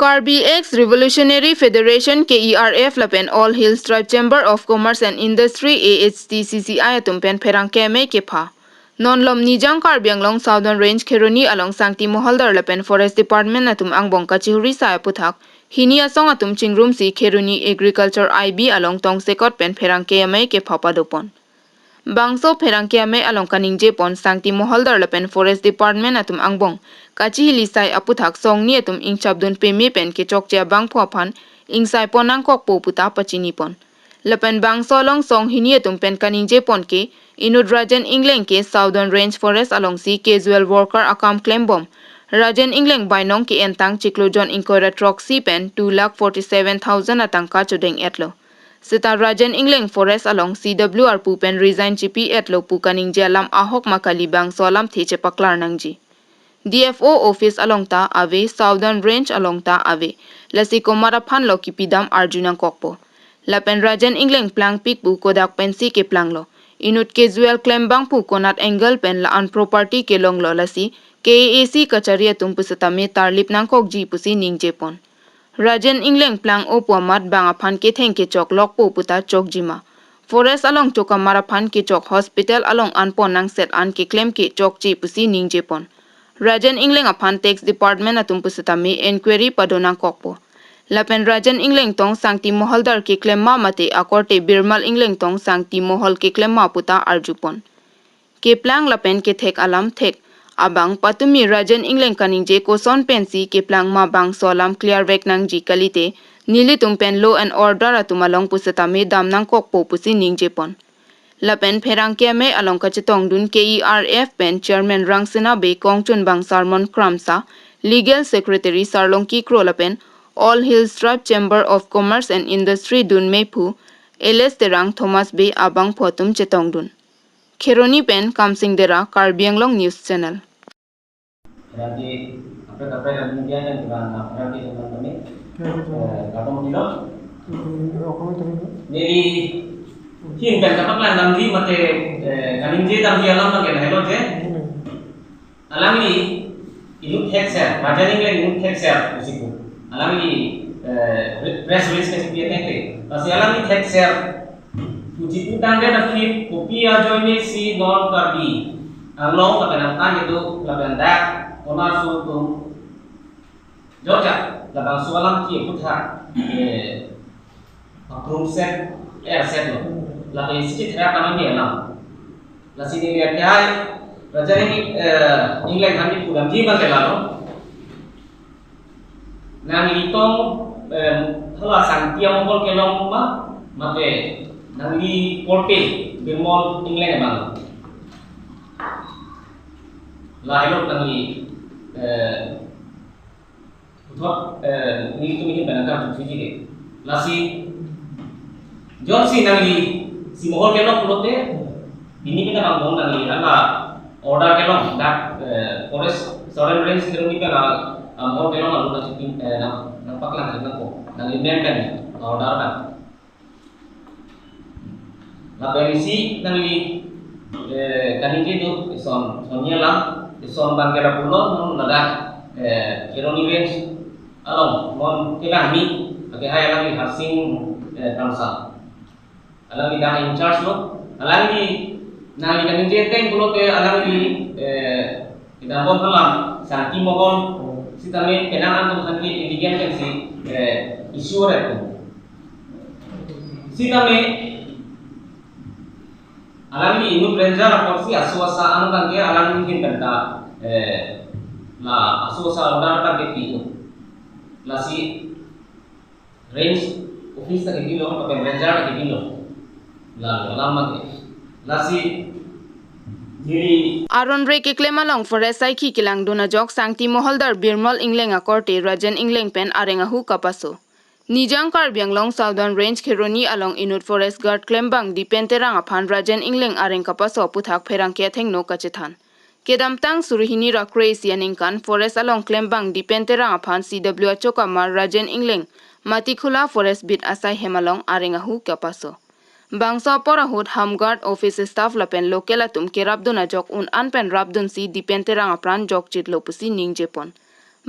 Karbi X Revolutionary Federation KERF lapen All Hills Tribe Chamber of Commerce and Industry AHTCCI atumpen pherang keme kepa. Non-lom nijang Karbi Anglong Southern Range Kheroni along Sangti Moholdar lapen Forest Department atum angbong kachihuri sa puthak. Hini asong atum chingrum si Kheroni Agriculture IB along tong sekot pen pherang keme kepa padopon. Bangso pherangkiame along kaningje pon Sangti Moholdar lapen Forest Department atum angbong kachi hilisai aputhak song ni atum ingchabdun pemi pen ke chokcha bangpho phan ingsai ponang kok po puta pachini pon lapen bangso long song hini atum pen kaningje pon ke inud Rajan Anglong ke Southern Range Forest along si casual worker akam claim bomb Rajan Anglong bainong ke entang chiklojon inkoira troxy pen 2,47,000 atangka chodeng etlo Sita Rajan Anglong Forest along CWR Pupen resign GP at lo pukaning jalam ahok makalibang solam theche paklar nangji. DFO office along ta ave Southern Range along ta ave. Lasi komarapan lo kipidam Arjunang kokpo. Lapen Rajan Anglong plang pik pu kodak pensi ke plang lo. Inut casual claim bang pu konat angle pen la an property ke long lo lasi. KAC kacharia tumpusatame tarlip nang kok ji pusi ning jepon. Rajan Anglong plang opwamat banga phan ke theng ke chok lok po puta chok jima. Forest along choka mara phan ke chok hospital along anpon nang set an ke claim ke chok chi pusi ning jepon. Rajan Anglong aphan tax department atum pusata me inquiry padonang kokpo. Lapen Rajan Anglong tong Sangti Moholdar ke claim ma mate akorte Birmal Anglong tong Sangti Mohol ke claim ma puta arjupon. Ke plang lapen ke thek alam thek. Abang patumi Rajan Anglong kaningje ko son pensi ke plang ma bang solam clear vek nang ji kalite nili tumpen law and order atumalong pusatame dam nang kokpo pusi ning jepon. Lapen pherang keme along kachetong dun KERF pen chairman Rangsina be kongchun bang Sarmon Kramsa legal secretary Sarlongki Kro lapen All Hills Tribe Chamber of Commerce and Industry dun mepu LS terang Thomas be abang photum chetong dun. Kheroni pen Kamsing Dera Karbi Anglong News Channel. Nanti apa yang kemudian yang dengan nanti teman-teman kata mungkin jadi hin ben kapak lah nanti mate kaning je tam dia alam makan hello je alam ini ilmu hekser Rajan Anglong ilmu hekser usiku alam ini press release kasih dia tente masih alam ini hekser uji utang dia tapi kopi aja ini si non Karbi Anglong pada nanti itu laban dak Onar sultung Jogja labang sualam ki putha approve set air set lo laban isi thera kami ni alam la sini lihat kai raja ini Anglong kami pudam ji bang kelalo nang litong hala santia mongol kelong ma mate nang li porte birmol Anglong bang la hello nang li uthot ni tu ni banaka tuji ke lasi jon si nangi si mohol kelok pulote ini kita ngomong nangi ala order kelok dak forest Southern Range Kheroni pe na mohol kelok alu na chipping na paklan na ko nangi maintain order ba la perisi nangi kaniji tu sonya lam son bangkera pulo nada Kheroni Range along mon kami age hai alami hasing tamsa alami dah in charge lo alami nali kan jete pulo te alami kita bon halam Sangti Mohol sitame penangan tu santi indigen kan si issue retu sitame alami inu ranger rapor si aswasa anu kan dia alami mungkin benda la aswasa order kan dia la si range office tak dilo atau ranger tak dilo la lama ke la si jadi Aron Ray ke claim along forest sai ki kilang duna jok Sangti Moholdar Birmal Anglong akorte Rajan Anglong pen arenga hu kapaso Nijang Karbi Anglong Southern Range Kheroni along Inut Forest Guard Klembang dipenterang aphan Rajan Anglong areng kapaso puthak pherang ke theng no kachethan Kedamtang surihini rakre sianingkan Forest along Klembang dipenterang aphan CW choka mar Rajan Anglong Matikhula Forest bit asai hemalong arenga hu kapaso Bangsa porahut Hamguard office staff lapen lokela tum kerabduna jok un anpen rabdun si dipenterang apran jok chitlo pusi ning jepon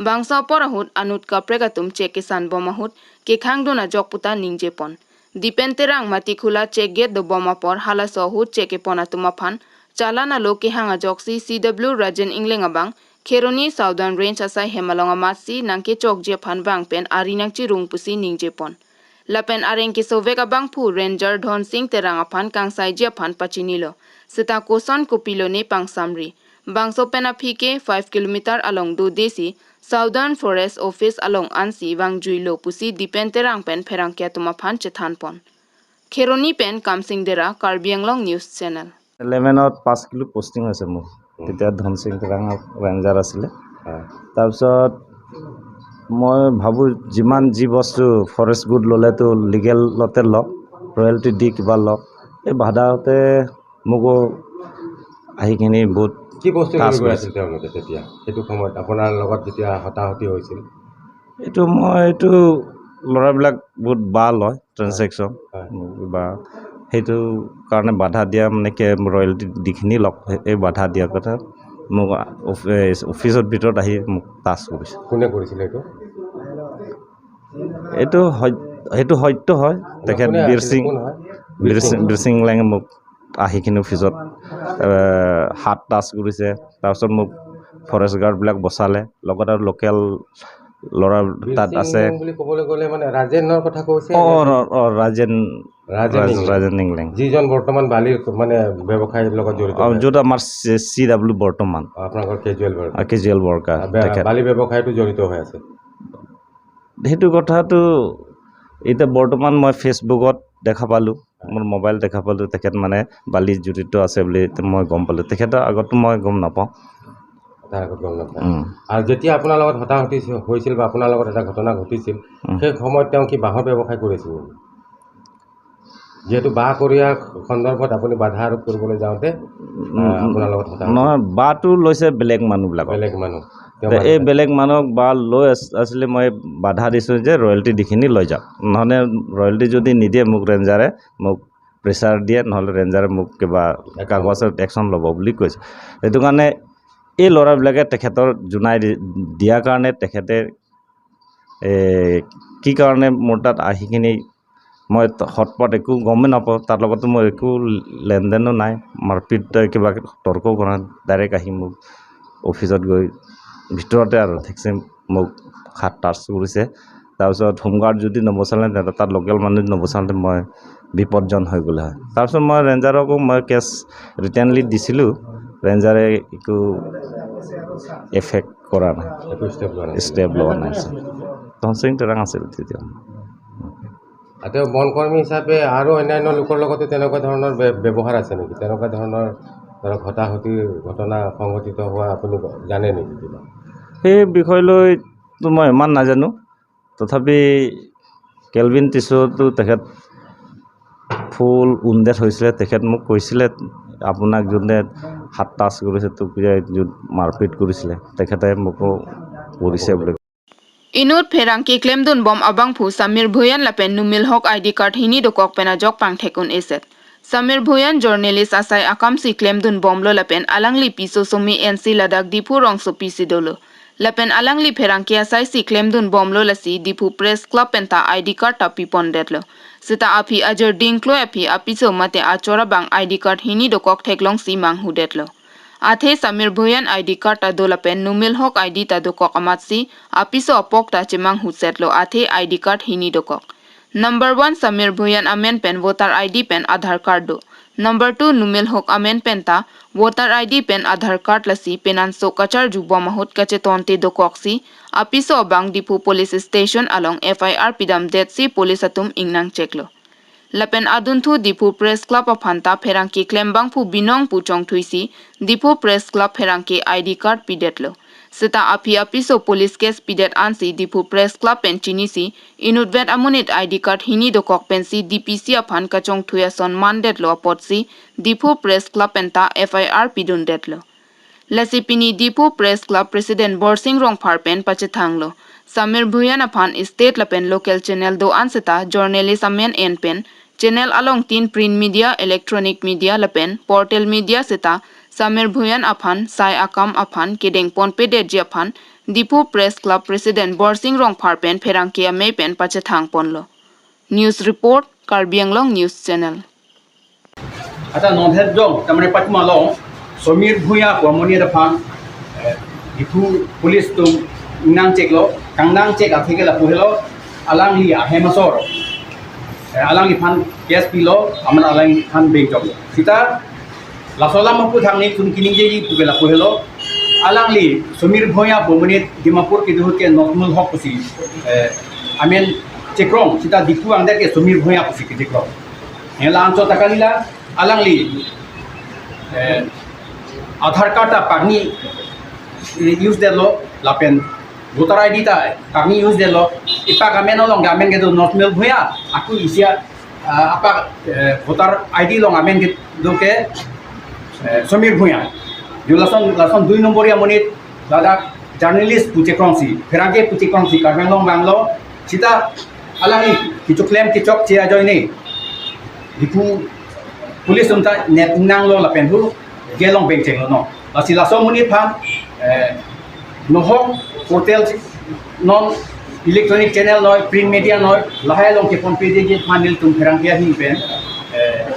bangsa porahut anut kaprekatum chekisan bomahut ke khangdona jokputa ningjepon dipen terang mati khula check gate do boma por hala sohut cheke pona tumaphan chalana loke hanga joksi CW Rajan Ingling abang Kheroni Southern Range asai Hemalonga Masi nangke chok je phan bang pen arinangchi rungpusi ningjepon lapen areng ke sovek abang phu ranger Dhon Singh terang aphan kangsai je phan pachinilo sita koson kopilo ne pangsamri bangso pena phike 5 km along do desi Southern Forest Office along ansi wangjuilo pusi dipen terang pen pherang kya tuma phan chethan pon Kheroni pen Kamsing Dera Karbi Anglong News Channel 11ত 5 kilo posting হৈছে মোৰ তেতিয়া ধন Singh Terang ranger আছিলে তাৰপিছত মই ভাবোঁ যিমান যি বস্তু ফৰেষ্ট গুড ল'লেতো লিগেলতে লওক ৰয়েলটি দি কিবা লওক এই বাধাতে মোকো আহি কিনি বহুত কি বস্তু লৈ আছিল তেওঁলোকে তেতিয়া সেইটো সময়ত আপোনাৰ লগত যেতিয়া হতাহতি হৈছিল এইটো ল'ৰাবিলাক বহুত বা লয় ট্ৰেঞ্জেকশ্যন বা সেইটো কাৰণে বাধা দিয়া মানে কি ৰয়েলটি দিখিনি লওক এই বাধা দিয়াৰ কথা মোক অফিচৰ ভিতৰত আহি মোক টাচ কৰিছে কোনে কৰিছিলে সেইটো সত্য হয় তেখেত বীৰসিং লাঙে মোক আহি কিনি অফিচত হাত টাচ কৰিছে তাৰপিছত মোক ফৰেষ্ট গাৰ্ডবিলাক বচালে লগত আৰু লোকেল ল'ৰা তাত আছে বুলি ক'বলৈ গ'লে মানে ৰাজেনৰ কথা কৈছে ৰাজেন ইংলেং যিজন বৰ্তমান বালিৰ মানে ব্যৱসায়ৰ লগত জড়িত য'ত আমাৰ CW বৰ্তমান আপোনালোকৰ কেজুৱেল ৱৰ্কাৰ বালি ব্যৱসায়টো জড়িত হৈ আছে সেইটো কথাটো এতিয়া বৰ্তমান মই ফেচবুকত দেখা পালোঁ মোৰ মোবাইল দেখা পালোঁ তেখেত মানে বালি জড়িত আছে বুলি মই গম পালোঁ তেখেতৰ আগতো মই গম নাপাওঁ তাৰ আগত গম নাপায় আৰু যেতিয়া আপোনাৰ লগত হতাহতি হৈছিল বা আপোনাৰ লগত এটা ঘটনা ঘটিছিল সেই সময়ত তেওঁ কি বাঁহৰ ব্যৱসায় কৰিছিল যেহেতু বাঁহ কৰীয়াৰ সন্দৰ্ভত আপুনি বাধা আৰোপ কৰিবলৈ যাওঁতে আপোনাৰ লগত নহয় বাঁহটো লৈছে বেলেগ মানুহ এই বেলেগ মানুহক বাঁহ লৈ আছিলে মই বাধা দিছোঁ যে ৰয়েলটি দিখিনি লৈ যাওক নহ'লে ৰয়েলটি যদি নিদিয়ে মোক ৰেঞ্জাৰে মোক প্ৰেছাৰ দিয়ে নহ'লে ৰেঞ্জাৰে মোক কিবা কাগজত একশ্যন ল'ব বুলি কৈছে সেইটো কাৰণে এই ল'ৰাবিলাকে তেখেতৰ জনাই দিয়াৰ কাৰণে তেখেতে কি কাৰণে মোৰ তাত আহি কিনি মই হটপট একো গমেই নাপাওঁ তাৰ লগতো মোৰ একো লেনদেনো নাই মাৰপিট কিবা তৰ্ক কৰা ডাইৰেক্ট আহি মোক অফিচত গৈ ভিতৰতে আৰু ঠিকছে মোক হাত টাচ কৰিছে তাৰপিছত হোমগাৰ্ড যদি নবচালে তাত লোকেল মানুহ নবচালে মই বিপদজন হৈ গ'লে হয় তাৰপিছত মই ৰেঞ্জাৰকো মই কেছ ৰিটাৰ্ণলি দিছিলোঁ ৰেঞ্জাৰে একো এফেক্ট কৰা নাই ষ্টেপ লোৱা নাই ধন সিং তেৰাং আছিল তেতিয়া তেওঁ বনকৰ্মী হিচাপে আৰু অন্যান্য লোকৰ লগতো তেনেকুৱা ধৰণৰ ব্যৱহাৰ আছে নেকি তেনেকুৱা ধৰণৰ ধৰক হতাহতিৰ ঘটনা সংঘটিত হোৱা আপুনি জানে নেকি কিবা সেই বিষয়লৈতো মই ইমান নাজানো তথাপি কেলভিন টিছতো তেখেত ফুল উণ্ডেড হৈছিলে তেখেত মোক কৈছিলে আপোনাক যোনে হাত টাচ কৰিছে তোক য'ত মাৰপিট কৰিছিলে তেখেতে মোকো কৰিছে বুলি Inut Ferangki claim dun bom abang phu Samir Bhuyan lapen numil hok ID card hini dokok pena jok pang thekun eset. Samir Bhuyan journalist asai akamsi claim dun bom lo lapen alangli piso somi NC ladak dipu rong so pisi dolo. Lapen alangli Ferangki asai si claim dun bom lo lasi dipu press club penta ID card tapi pondet lo. Sita api ajar dingklo api apiso mate achora bang ID card hini dokok theklong si mang hudet lo. Athe Samir Bhuyan ID card ta dolapen numil hok ID ta dokok amatsi apiso apok ta chemang husetlo athe ID card hini dokok. Number 1 Samir Bhuyan amen pen voter ID pen Aadhaar card do. Number 2 numil hok amen pen ta voter ID pen Aadhaar card lasi penan so kachar jubwa mahut kache tonte dokok si apiso bang dipu police station along FIR pidam det si police atum ingnang cheklo. Lapen aduntu dipu press club of Hanta Ferangki klembang pu binong pu chong thuisi dipu press club Ferangki ID card pidetlo. Seta api apiso police case pidet ansi dipu press club pen chinisi inudvet amunit ID card hini dokok pensi DPC aphan kachong thuya son mandetlo apotsi dipu press club penta FIR pidundetlo. Lasipini dipu press club president Borsing Rong Farpen pachethanglo. Samir Bhuyan aphan state lapen local channel do anseta journalist amen en pen channel along tin print media electronic media lapen portal media seta Samir Bhuyan aphan sai akam aphan kedeng ponpe det aphan Dipu Press Club President Borsing Rongphar pen pherang ke me pen pachathang ponlo. News report Karbi Anglong News Channel. Ata non-head dong, tamane patma long, Somir Bhuya Kwamoni the Pan, Dipu Police to Nang Check Lo, Kangnang Check a Tigela Puhelo, Alang Li a Hemasor, Alang Li Pan Gas Pilo, Aman Alang Han Big Job. Sita Lasolam put Hangni to Kiniji Pugela Puhelo, Alang Li, Somir Bhuya Bomoni, Dimapur Kiduke, Normal Hokusi, I mean, Chekrong, Sita Dipu and that is Somir Bhuya Pusi Chekrong. Elancho Takalila. Alang li Aadhaar card ta pagni use de lo lapen voter ID ta pagni use de lo ipa gamen long gamen ke do not mil bhuya aku isia apa voter ID long gamen ke do ke Somir Bhuya lason 2 number ya monit dada journalist puche krongsi ferage puche krongsi Karbi Anglong banglo sita alang li kichu claim kichok chia join ni dipu Police unta net nang lo la penhu gelong beng cheng lo no la sila so muni phan no hong hotel non electronic channel no print media no la hai long ke pon pe de ge phanil tum pherang kia hin pen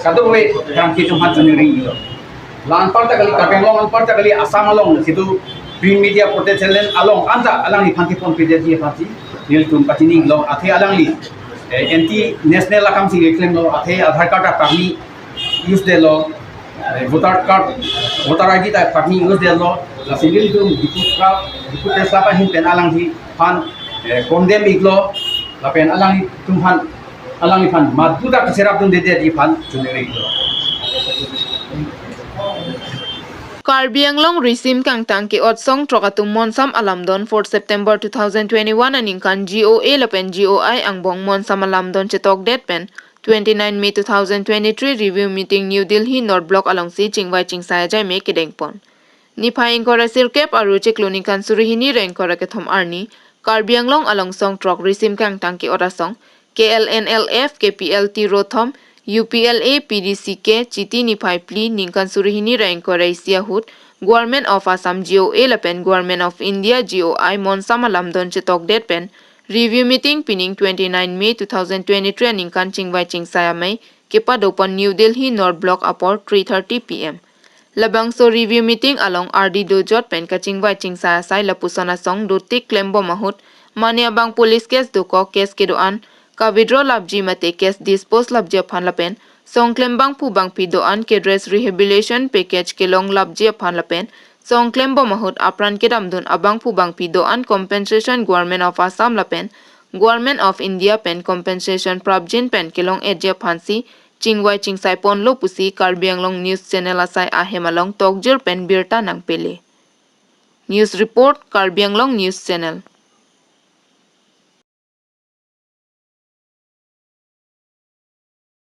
kadu we pherang ki tum han chuni ring lo lan par ta kali Karbi Anglong an par ta kali asam along situ print media protest channel along anta alang ni phan ki pon pe de ji phati nil tum patini lo athe alang li anti national akam si claim lo athe Aadhaar card ta pagni use de lo voter ID ta pagni use de lo la single dum dipu press pa hin pen alang hi phan condemn iglo la pen alang hi tum phan alang hi phan madu da serap dum de di phan chunere iglo Karbi Anglong Risim Kangtang ke Otsong Trokatum Monsam Alamdon 4 September 2021 and Inkan GOA Lapen GOI Angbong Monsam Alamdon Chetok Det Pen 29 May 2023 Review Meeting New Delhi North Block Alongsi Chingwai Chingsaya Jai Me Kedengpon. Nipa Inkora Sirkep Aru Chikluni Kansurihini Renkora Kethom Arni Karbi Anglong Alongsong Trok Risim Kangtang ke Orasong KLNLF KPLT Rothom UPLA PDCK Chiti Nipai Pli Ninkan Surihini Renkora Isiahut Government of Assam GOA Lapen Government of India GOI Monsam Alamdon Chetok Det Pen Review Meeting Pinning 29 May 2023 and Inkan Chingwai Chingsaya Mai Kepa Dopan New Delhi North Block Upor 3:30 PM. Labangso Review Meeting along RD Dojot Pen Ka Chingwai Chingsaya Sai Lapusana Song Dutik Klembo Mahut Mania Bang Police Case Duko Case Kedoan Ka withdraw labji mate case dispose labji aphan lapen songklem bang pu bang pi doan ke dress rehabilitation package ke long labji aphan lapen songklem bo mahut apran ke damdun abang pu bang pi doan compensation Government of Assam lapen Government of India pen compensation prabjin pen ke long edje phansi Chingwai Chingsai pon lo pusi Karbi Anglong News Channel asai ahemalong tokjur pen birta nang pele. News report Karbi Anglong News Channel.